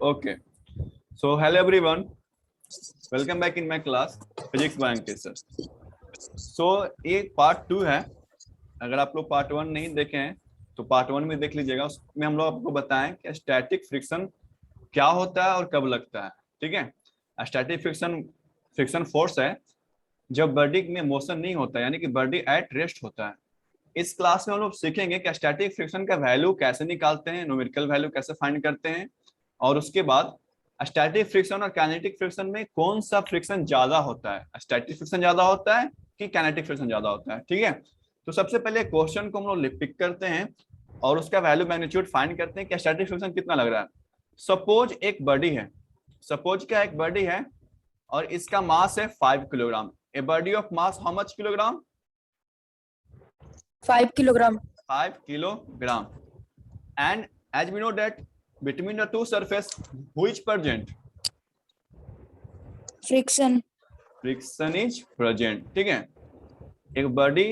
Okay. So hello everyone. Welcome back in my class Physics by Ankit sir. So ये part 2 है. अगर आप लोग पार्ट 1 नहीं देखे हैं तो पार्ट 1 में देख लीजिएगा. उसमें हम लोग आपको बताएं कि स्टैटिक फ्रिक्शन क्या होता है और कब लगता है. ठीक है. स्टैटिक फ्रिक्शन फोर्स है जब बॉडी में मोशन नहीं होता, यानी कि बॉडी एट रेस्ट होता है. इस क्लास में हम लोग सीखेंगे कि स्टैटिक फ्रिक्शन का वैल्यू कैसे निकालते हैं, न्यूमेरिकल वैल्यू कैसे फाइंड करते हैं, और उसके बाद स्टैटिक फ्रिक्शन और काइनेटिक फ्रिक्शन में कौन सा फ्रिक्शन ज्यादा होता है, स्टैटिक फ्रिक्शन ज्यादा होता है कि काइनेटिक फ्रिक्शन ज्यादा होता है. ठीक है. तो सबसे पहले क्वेश्चन को हम लोग पिक करते हैं और उसका वैल्यू मैग्नीट्यूड फाइंड करते हैं कि स्टैटिक फ्रिक्शन कितना लग रहा है. सपोज एक बॉडी है, सपोज क्या एक बॉडी है और इसका मास है 5 kilogram. A body of mass how much kilogram? 5 kilogram. 5 kilogram. And as we know that between the two surface which present? Friction. Friction is present. ठीक है. एक बॉडी,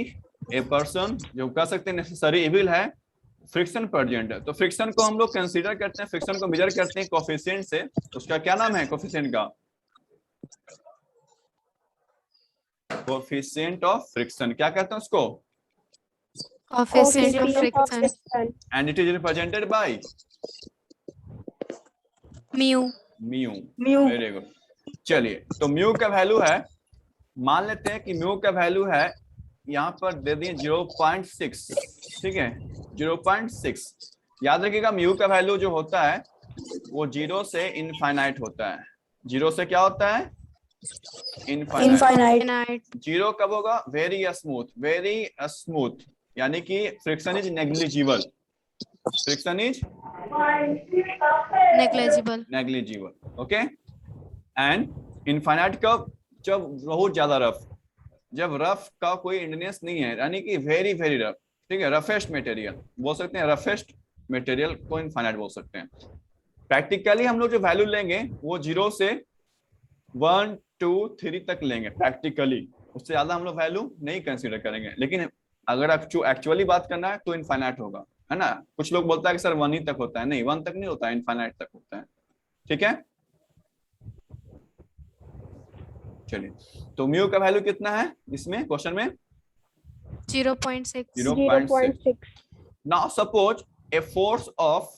ए पर्सन जो कह सकते हैं नेसेसरी इविल है, फ्रिक्शन प्रेजेंट है. तो फ्रिक्शन को हम लोग कंसीडर करते हैं, फ्रिक्शन को मेजर करते हैं कोफिशिएंट से. उसका क्या नाम है कोफिशिएंट का? Coefficient of friction. क्या कहते हैं उसको? Coefficient of friction. And it is represented by Mu. Mu. Very good. चलिए, तो म्यू का वैल्यू है, मान लेते हैं कि म्यू का वैल्यू है यहाँ पर दे दिए 0.6. ठीक है, 0.6. याद रखिएगा म्यू का वैल्यू जो होता है वो 0 से इनफाइनाइट होता है. 0 से क्या होता है? इनफाइनाइट. 0 कब होगा? वेरी स्मूथ, यानी कि friction is negligible. Friction is negligible. Okay. And infinite कब? जब बहुत ज्यादा रफ, जब रफ का कोई इंडनेस नहीं है, यानी कि वेरी रफ. ठीक है, रफेस्ट मटेरियल बोल सकते हैं, रफेस्ट मटेरियल को इनफाइनाइट बोल सकते हैं. प्रैक्टिकली हम लोग जो वैल्यू लेंगे वो 0 से 1 2 3 तक लेंगे प्रैक्टिकली. उससे ज्यादा हम लोग वैल्यू नहीं कंसीडर करेंगे. लेकिन अगर एक्चुअली बात करना है तो इनफाइनाइट होगा, है ना. कुछ लोग बोलता है कि सर 1 ही तक होता है. नहीं, 1 तक नहीं होता है, इनफाइनाइट तक होता है. ठीक है. चलिए, तो म्यू का वैल्यू कितना है इसमें क्वेश्चन में? 0.6. 0.6. Now suppose a force of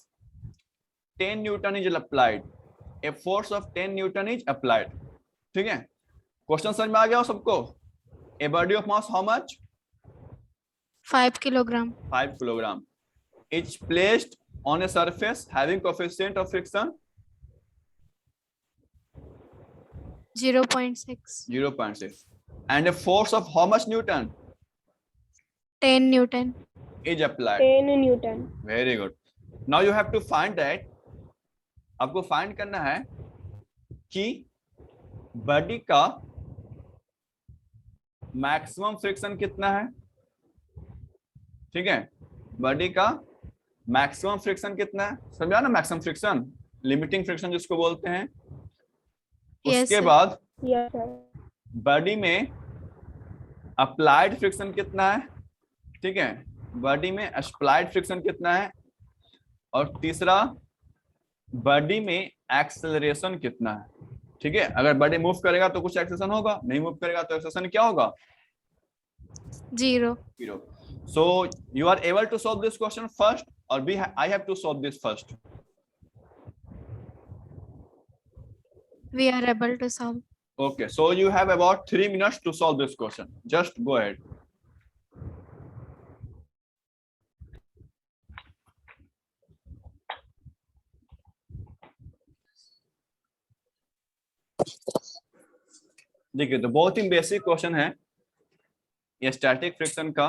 10 Newton is applied. A force of 10 Newton is applied. ठीक है. क्वेश्चन समझ में आ गया हो सबको? A body of mass how much? 5 kilogram. 5 kilogram. It's placed on a surface having coefficient of friction 0.6. 0.6. And a force of how much Newton 10 Newton. is applied? 10 Newton. Very good. Now you have to find that. आपको find करना है कि body का maximum friction कितना है. ठीक है, body का मैक्सिमम फ्रिक्शन कितना है? समझा ना, मैक्सिमम फ्रिक्शन, लिमिटिंग फ्रिक्शन जिसको बोलते हैं. उसके बाद बॉडी में अप्लाइड फ्रिक्शन कितना है. ठीक है, बॉडी में अप्लाइड फ्रिक्शन कितना है. और तीसरा, बॉडी में एक्सेलरेशन कितना है. ठीक है, अगर बॉडी मूव करेगा तो कुछ एक्सेलरेशन होगा, नहीं मूव करेगा तो एक्सेलरेशन क्या होगा? 0. So you are able to solve this question first, or I have to solve this first? We are able to solve. Okay, so you have about 3 minutes to solve this question. Just go ahead. देखिए, तो बहुत ही basic question है ये static friction का.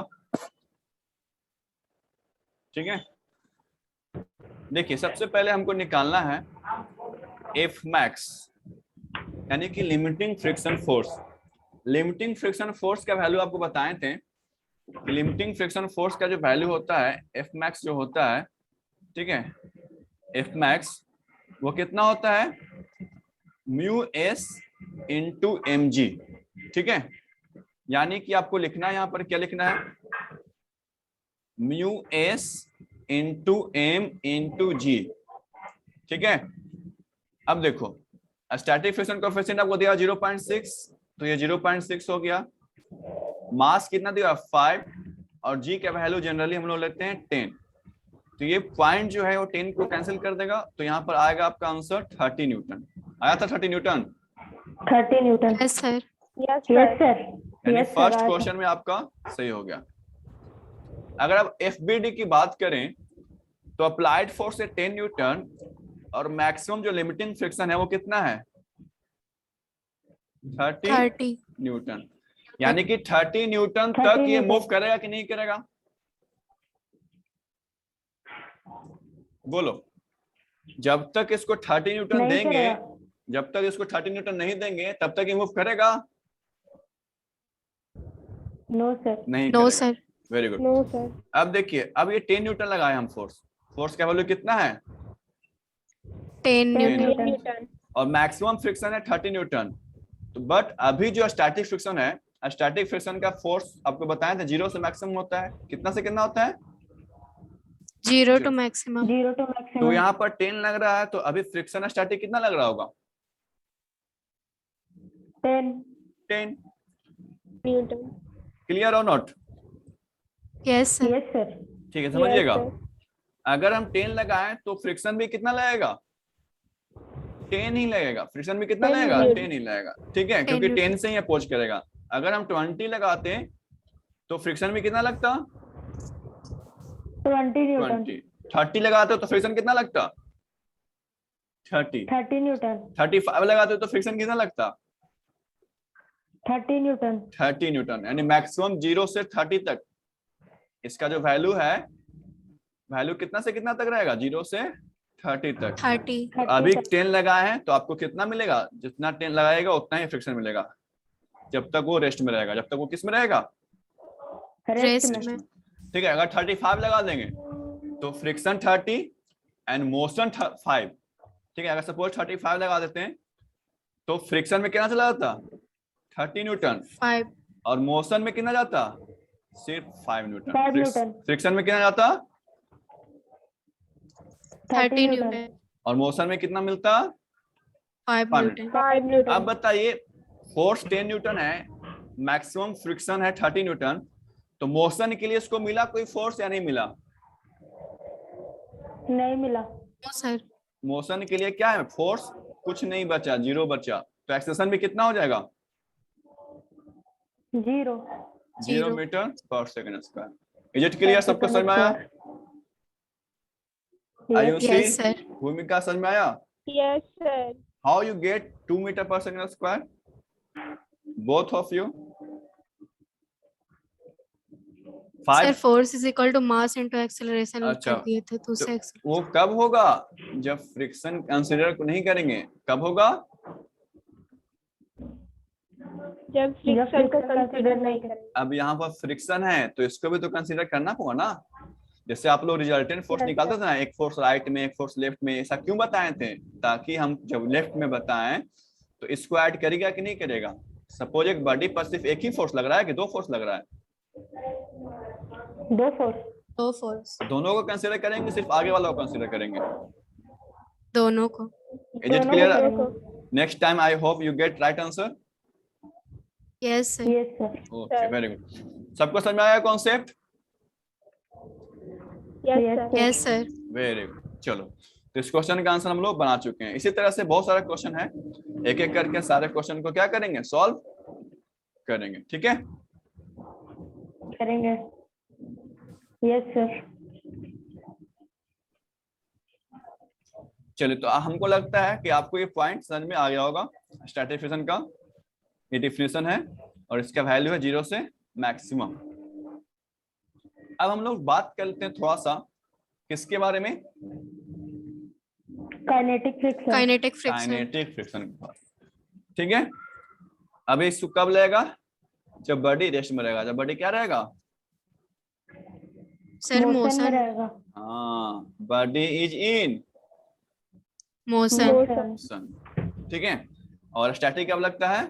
ठीक है. देखिए, सबसे पहले हमको निकालना है एफ मैक्स, यानी कि limiting friction force. Limiting friction force का वैल्यू आपको बताए थे. लिमिटिंग फ्रिक्शन फोर्स का जो वैल्यू होता है एफ मैक्स जो होता है, ठीक है, एफ मैक्स वो कितना होता है? Mu S into M G. ठीक है, यानी कि आपको लिखना है यहाँ पर, क्या लिखना है? Mu S into M into G. ठीक है, अब देखो स्टैटिक फ्रिक्शन कोएफिशिएंट आपको दिया 0.6, तो ये 0.6 हो गया। मास कितना दिया 5, और जी का वैल्यू जनरली हम लोग लेते हैं 10, तो ये पॉइंट जो है वो 10 को कैंसिल कर देगा, तो यहाँ पर आएगा आपका आंसर 30 न्यूटन। आया था 30 Newton? 30 Newton. Yes sir. Yes sir. यानी फर्स्ट क्वेश्चन में आपका सही हो गया। अगर आप एफबीडी की बात करें तो अप्लाइड फोर्स है 10 न्यूटन, और मैक्सिमम जो लिमिटिंग फ्रिक्शन है वो कितना है 30 न्यूटन। यानी कि 30 न्यूटन तक ये मूव करेगा कि नहीं करेगा? बोलो। जब तक इसको 30 न्यूटन देंगे, जब तक इसको 30 न्यूटन नहीं देंगे तब तक ये मूव करेगा? No sir. नहीं no sir. Very good. No sir. अब देखिए, अब ये 10 न्यूटन लगाए हम फोर्स का वैल्यू कितना है 10 न्यूटन। न्यूटन। और मैक्सिमम फ्रिक्शन है 30 न्यूटन। तो बट अभी जो स्टैटिक फ्रिक्शन है, स्टैटिक फ्रिक्शन का फोर्स आपको बताया था 0 से मैक्सिमम होता है। कितना से कितना होता है? 0 to maximum। तो यहाँ पर 10 लग रहा है, तो अभी फ्रिक्शन स्टैटिक कितना लग रहा होगा? 10 न्यूटन। क्लियर और not? Yes sir. Yes sir. ठीक है, समझिएगा। अगर हम 10 लगाएं तो फ्रिक्शन भी कितना लगेगा 10 ही लगेगा। फ्रिक्शन भी कितना लगेगा 10 ही लगेगा, ठीक है, क्योंकि 10 से ही अप्रोच करेगा। अगर हम 20 लगाते तो फ्रिक्शन भी कितना लगता 20। 30 लगाते तो फ्रिक्शन कितना लगता 30 न्यूटन। 35 लगाते तो फ्रिक्शन कितना लगता 30 न्यूटन। 30 न्यूटन। यानी मैक्सिमम 0 से 30 तक इसका जो वैल्यू है, वैल्यू कितना से कितना तक रहेगा 0 से 30 तक। 30। अभी 10 लगाए हैं तो आपको कितना मिलेगा? जितना 10 लगाएगा उतना ही फ्रिक्शन मिलेगा, जब तक वो रेस्ट में रहेगा। जब तक वो किस में रहेगा? रेस्ट में। ठीक है। अगर 35 लगा देंगे तो फ्रिक्शन 30 एंड मोशन 5। ठीक है, अगर सपोज 35 लगा देते हैं तो फ्रिक्शन में कितना चला जाता 30 न्यूटन, 5। और मोशन में कितना जाता सिर्फ 5 न्यूटन। 5 न्यूटन। फ्रिक्शन में कितना जाता 30 न्यूटन। और मोशन में कितना मिलता 5 न्यूटन। 5 न्यूटन। अब बताइए, फोर्स 10 न्यूटन है, मैक्सिमम फ्रिक्शन है 30 न्यूटन, तो मोशन के लिए इसको मिला कोई फोर्स या नहीं मिला? नहीं मिला। No sir. मोशन के लिए क्या है फोर्स? कुछ नहीं बचा, 0 बचा। तो एक्सेलरेशन भी कितना हो जाएगा 0 metre per second square. Is it clear? सबको समझ में आया? Yes sir. भूमिका समझ में आया? Yes sir. How you get 2 metre per second square? Both of you? Sir force is equal to mass into acceleration अच्छा, कर दिए थे तो उससे वो कब होगा जब फ्रिक्शन कंसीडर नहीं करेंगे? कब होगा? जब फ्रिक्शन को कंसीडर नहीं करेंगे। अब यहाँ पर फ्रिक्शन है तो इसको भी तो कंसीडर करना होगा ना। जैसे आप लोग रिजल्टेंट फोर्स निकालते थे ना, एक फोर्स राइट में एक फोर्स लेफ्ट में, ऐसा क्यों बताए थे? ताकि हम जब लेफ्ट में बताएं तो इसको ऐड करेगा कि नहीं करेगा। सपोज एक बॉडी पर सिर्फ एक ही फोर्स लग रहा है कि 2 फोर्स लग रहा है? 2 फोर्स। 2 फोर्स। दोनों को कंसीडर करेंगे, सिर्फ आगे वाला को कंसीडर करेंगे? दोनों को। Is it clear? Next time I hope you get right answer. Yes sir. Yes sir. Okay, very good. सबको समझ में आया concept? Yes sir. Very good. चलो, तो इस क्वेश्चन का आंसर हम लोग बना चुके हैं। इसी तरह से बहुत सारे क्वेश्चन है, एक एक करके सारे क्वेश्चन को क्या करेंगे सॉल्व करेंगे। ठीक है, करेंगे। Yes sir. चलिए, तो हमको लगता है कि आपको ये पॉइंट समझ में आ गया होगा। स्टैटिक फ्रिक्शन का ये डिफिनेशन है और इसका वैल्यू है 0 से मैक्सिमम। अब हम लोग बात करते हैं थोड़ा सा किसके बारे में? Kinetic friction. Kinetic friction. Kinetic friction के बारे में। ठीक है, अभी इसको कब लगेगा? जब बॉडी रेस्ट में रहेगा। जब बॉडी क्या रहेगा सर मोशन रहेगा। हाँ, बॉडी इज इन मोशन। ठीक है, और स्टैटिक कब लगता है?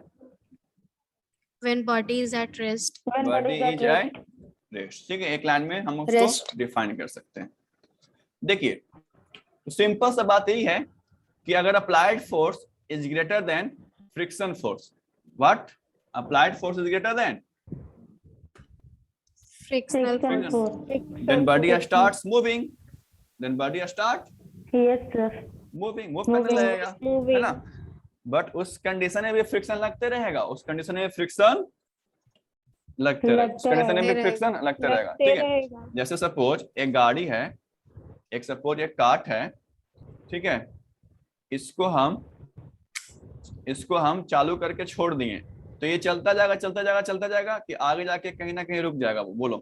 When body is at rest. Body is at rest. ठीक है, एक लाइन में हम उसको डिफाइन कर सकते हैं। देखिए, सिंपल सा बात यही है कि अगर applied force is greater than friction force, what applied force is greater than Frictional Frictional force. force. then body starts moving, then body start Yes, sir. Move करने Moving. लगेगा, है Moving. ना। बट उस कंडीशन में भी friction लगते रहेगा, उस कंडीशन में फ्रिक्शन लगते रहेगा, उस कंडीशन में भी फ्रिक्शन लगते रहेगा, ठीक है। जैसे सपोज एक गाड़ी है, एक सपोज एक कार्ट है, ठीक है, इसको हम चालू करके छोड़ दिए तो ये चलता जाएगा कि आगे जाके कहीं ना कहीं रुक जाएगा, वो बोलो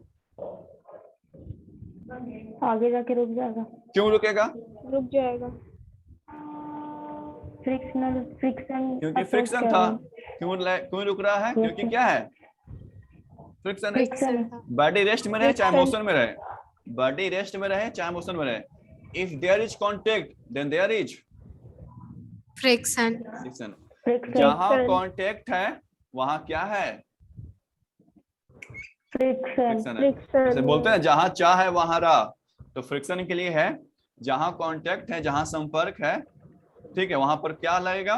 आगे जाके रुक जाएगा। क्यों रुकेगा? रुक जाएगा। फ्रिक्शन क्योंकि फ्रिक्शन था। क्यों रुक रहा है? क्योंकि क्या है? फ्रिक्शन है। फ्रिक्शन। बॉडी रेस्ट में रहे चाहे मोशन में रहे, बॉडी रेस्ट में रहे चाहे मोशन में रहे, if there is contact then there is Friction. Friction. Friction. जहां कांटेक्ट है वहां क्या है? फ्रिक्शन। है। जैसे बोलते हैं जहां चाह है वहां राह, तो फ्रिक्शन के लिए है जहां कांटेक्ट है, जहां संपर्क है, ठीक है, वहां पर क्या लगेगा?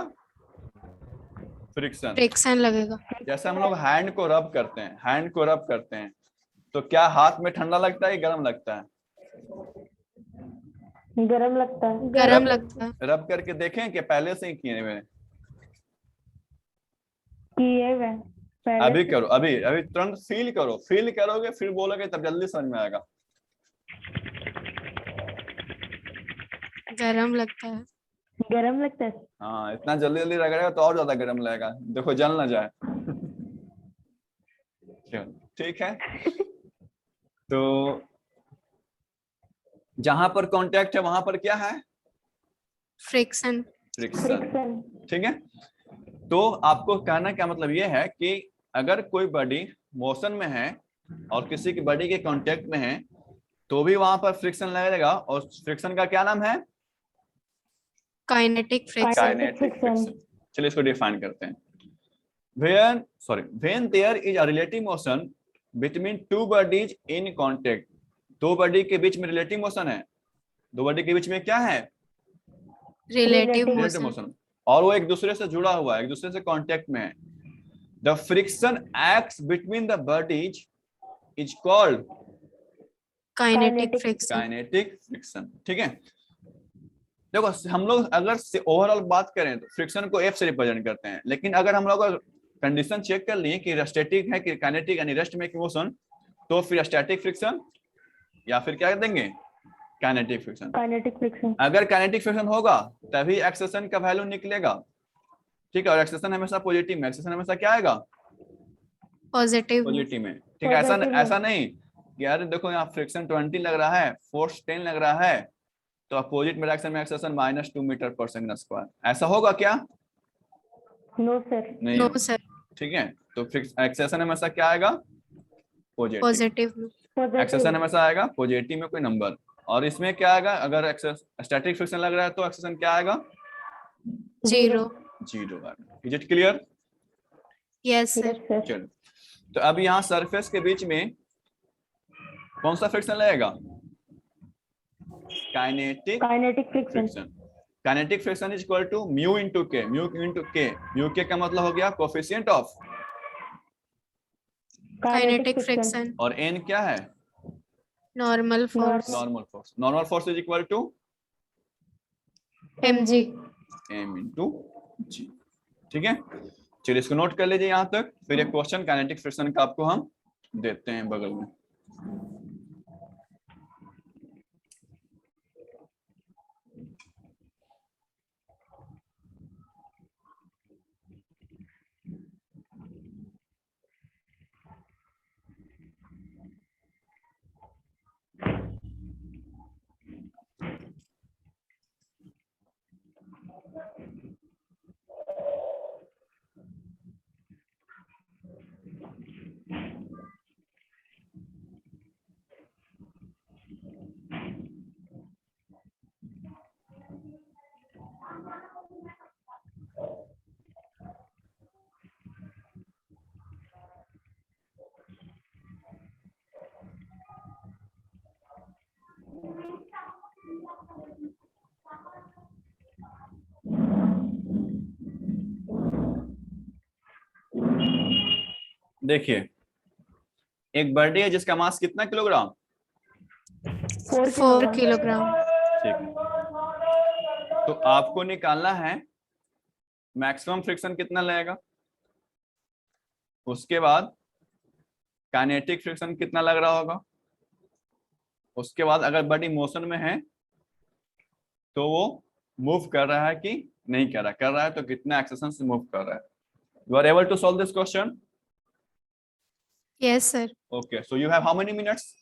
फ्रिक्शन लगेगा। जैसे हम लोग हैंड को रब करते हैं तो क्या हाथ में ठंडा लगता है, गर्म लगता है? गरम लगता है। गरम लगता है। रब करके देखें कि पहले से ही किए हुए? किए हुए। अभी करो, अभी तुरंत फील करोगे फिर बोलोगे तब जल्दी समझ में आएगा। गरम लगता है। गरम लगता है। हाँ, इतना जल्दी रगड़ेगा तो और ज्यादा गरम लगेगा, देखो जल ना जाए। ठीक है। तो जहां पर कांटेक्ट है वहां पर क्या है? फ्रिक्शन। ठीक है। तो आपको कहना क्या मतलब ये है कि अगर कोई बॉडी मोशन में है और किसी की बॉडी के कांटेक्ट में है तो भी वहां पर फ्रिक्शन लगेगा, और फ्रिक्शन का क्या नाम है? Kinetic friction. चलिए इसको डिफाइन करते हैं। when there is a relative motion between two bodies in contact, दो बॉडी के बीच में रिलेटिव मोशन है, दो बॉडी के बीच में क्या है? रिलेटिव मोशन, और वो एक दूसरे से जुड़ा हुआ है, एक दूसरे से कांटेक्ट में है। The friction acts between the bodies is called kinetic friction. ठीक है। देखो हम लोग अगर ओवरऑल बात करें तो फ्रिक्शन को एफ से रिप्रेजेंट करते हैं, लेकिन अगर हम लोग कंडीशन चेक कर लिए कि स्टैटिक है कि काइनेटिक यानी रेस्ट मेकिंग मोशन, तो फिर स्टैटिक फ्रिक्शन या फिर क्या देंगे? Kinetic friction. अगर काइनेटिक फ्रिक्शन होगा तभी एक्सेशन का वैल्यू निकलेगा, ठीक है, और एक्सेशन हमेशा पॉजिटिव में, एक्सेशन हमेशा क्या आएगा? पॉजिटिव में, ठीक है। ऐसा नहीं कि यार देखो यहाँ फ्रिक्शन 20 लग रहा है, फोर्स 10 लग रहा है, तो अपोजिट में accession -2 metre per second square, ऐसा होगा क्या? नो सर, नहीं सर। ठीक है, तो एक्सेशन हमेशा क्या आएगा? पॉजिटिव। एक्सेशन हमेशा आएगा पॉजिटिव में कोई नंबर, और इसमें क्या आएगा? अगर स्टैटिक फ्रिक्शन लग रहा है तो एक्सेशन क्या आएगा? 0 आएगा। Is it clear? Yes sir. चलो, तो अब यहाँ सरफेस के बीच में कौन सा फ्रिक्शन लगेगा? Kinetic friction. Kinetic friction is equal to mu into K. Mu K का मतलब हो गया कोफिशिएंट ऑफ काइनेटिक फ्रिक्शन, और एन क्या है? Normal force is equal to mg। m into g। ठीक है, चलिए इसको नोट कर लीजिए यहाँ तक। फिर एक क्वेश्चन काइनेटिक फ्रिक्शन का आपको हम देते हैं बगल में। देखिए एक बर्डी है जिसका मास कितना किलोग्राम? 4 किलोग्राम। ठीक है, तो आपको निकालना है मैक्सिमम फ्रिक्शन कितना लगेगा, उसके बाद काइनेटिक फ्रिक्शन कितना लग रहा होगा, उसके बाद अगर बॉडी मोशन में है तो वो मूव कर रहा है कि नहीं कर रहा है तो कितना एक्सेलेरेशन से मूव कर रहा है। You are able to solve this question? Yes, sir. Okay, so you have how many minutes?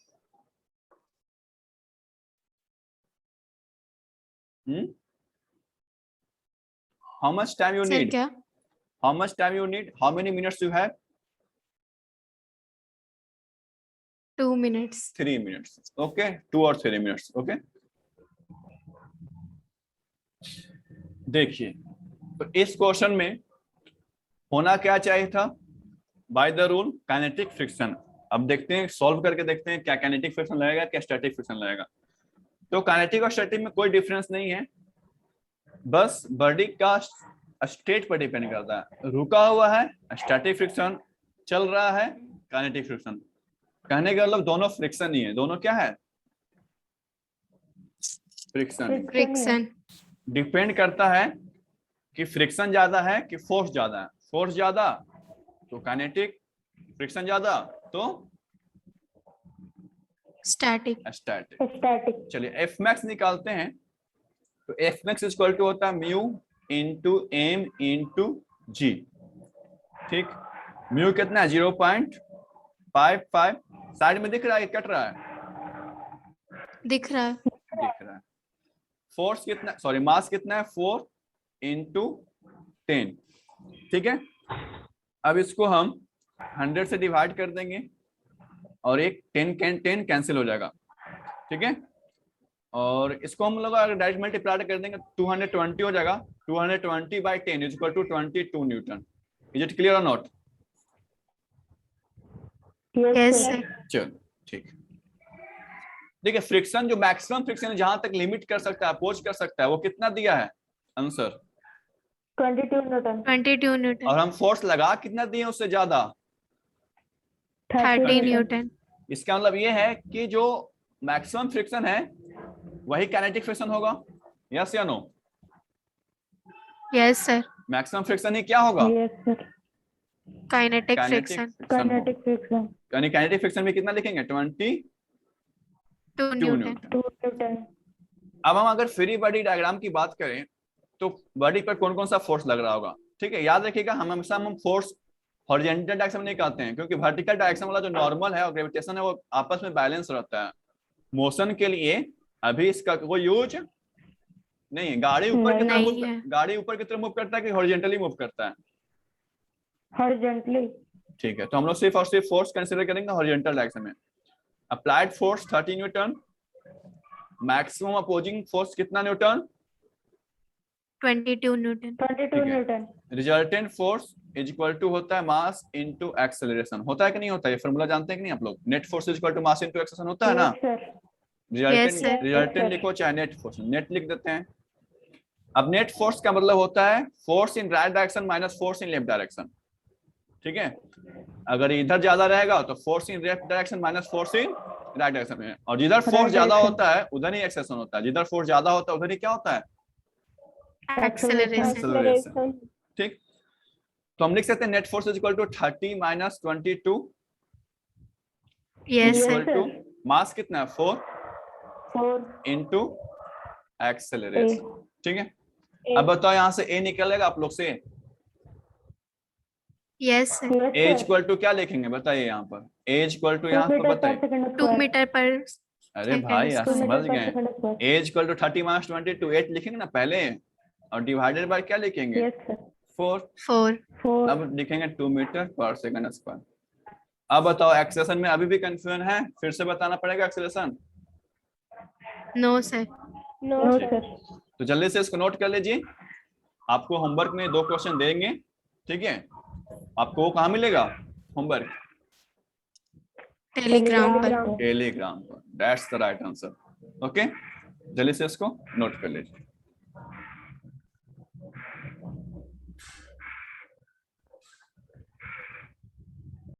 How much time you Sir, need? क्या? How much time you need? How many minutes you have? 2 minutes. 3 minutes. Okay, 2 or 3 minutes. Okay. देखिए तो इस question में होना क्या चाहिए था? By the rule kinetic friction. अब देखते हैं, सॉल्व करके देखते हैं क्या काइनेटिक फ्रिक्शन लगेगा क्या स्टैटिक फ्रिक्शन लगेगा। तो काइनेटिक और स्टैटिक में कोई डिफरेंस नहीं है, बस बॉडी का स्टेट पर डिपेंड करता है। रुका हुआ है स्टैटिक फ्रिक्शन, चल रहा है काइनेटिक फ्रिक्शन। कहने का मतलब दोनों फ्रिक्शन ही है। दोनों क्या है? फ्रिक्शन। Friction. डिपेंड करता है कि फ्रिक्शन ज्यादा है कि फोर्स ज्यादा है। फोर्स ज्यादा तो काइनेटिक, फ्रिक्शन ज्यादा तो Static. स्टैटिक। चलिए एफ मैक्स निकालते हैं। तो एफ मैक्स इक्वल टू होता है mu into M into G. ठीक, म्यू कितना है? 0.55। साइड में दिख रहा है, कट रहा है? दिख रहा है। दिख रहा है। फोर्स कितना, सॉरी मास कितना है? 4 इंटू 10। ठीक है, अब इसको हम 100 से डिवाइड कर देंगे और एक 10 कैंसिल हो जाएगा। ठीक है, और इसको हम लोग अगर डायरेक्ट मल्टीप्लाई कर देंगे 220 हो जाएगा। 220/10 is equal to 22 newton. Is it clear और नॉट? Yes, sir. चलो ठीक। देखिए फ्रिक्शन जो मैक्सिमम फ्रिक्शन जहां तक लिमिट कर सकता है, अप्रोच कर सकता है, वो कितना दिया है आंसर? 22 न्यूटन। 22 न्यूटन। और हम फोर्स लगा कितना दिए उससे ज्यादा? 30 न्यूटन। इसका मतलब ये है कि जो मैक्सिमम फ्रिक्शन है वही काइनेटिक फ्रिक्शन होगा। यस या no? Yes, sir. Maximum friction ही क्या होगा? Yes sir. Kinetic kinetic friction. Kinetic friction यानी काइनेटिक फ्रिक्शन में कितना लिखेंगे? 22 2 न्यूटन। 2 न्यूटन। अब हम अगर फ्री बॉडी डायग्राम की बात करें तो बॉडी पर कौन कौन सा फोर्स लग रहा होगा? ठीक है, याद रखिएगा हम हमेशा फोर्स हॉरिजॉन्टल डायरेक्शन में नहीं कहते हैं, क्योंकि वर्टिकल डायरेक्शन वाला जो नॉर्मल है और ग्रेविटेशन है वो आपस में बैलेंस रहता है। मोशन के लिए अभी इसका कोई यूज नहीं है। गाड़ी ऊपर की तरफ नहीं है। गाड़ी ऊपर की तरफ मूव करता है कि हॉरिजॉन्टली मूव करता है? हॉरिजॉन्टली। ठीक है, तो हम लोग सिर्फ और सिर्फ फोर्स कंसीडर करेंगे हॉरिजॉन्टल डायरेक्शन में। Applied force 30 newton, maximum opposing force कितना newton? 22 newton. 22 newton. Resultant force is equal to होता है मास इनटू एक्सेलरेशन। होता है कि नहीं होता है? ये फार्मूला जानते हैं कि नहीं आप लोग? Net force is equal to mass into acceleration होता है ना? Yes, sir. रिजल्टेंट लिखो चाहे नेट फोर्स, नेट लिख देते हैं। अब नेट फोर्स का मतलब होता है force in right direction minus force in left direction. ठीक है, अगर इधर ज्यादा रहेगा तो force in left direction minus force in right direction में, और जिधर फोर्स ज्यादा होता है उधर ही एक्सेलरेशन होता है। जिधर फोर्स ज्यादा होता है उधर ही क्या होता है? Acceleration. एक्सेलरेशन। ठीक, तो हम लिख सकते हैं net force is equal to 30 minus 22 Yes, equal sir. To mass कितना है? 4 4 इंटू एक्सेलरेशन। ठीक है, अब बताओ यहाँ से ए निकलेगा आप लोग से? Yes, sir. A equal to क्या लिखेंगे बताइए यहाँ पर? ए इक्वल टू यहाँ पर बताइए। 2 मीटर पर अरे भाई यार समझ गए। ए इक्वल टू 30 माइनस 22 8 लिखेंगे ना पहले, और डिवाइडेड बाय क्या लिखेंगे? 4। 4. अब लिखेंगे 2 मीटर पर सेकंड स्क्वायर। अब बताओ एक्सेलरेशन में अभी भी कंफ्यूजन है? फिर से बताना पड़ेगा acceleration. No, sir. No sir. तो जल्दी से इसको नोट कर लीजिए। आपको होमवर्क में 2 क्वेश्चन देंगे। ठीक है, आपको वो कहाँ मिलेगा होमवर्क? टेलीग्राम पर। टेलीग्राम पर। That's the right answer. Okay, जल्दी से इसको नोट कर लीजिए।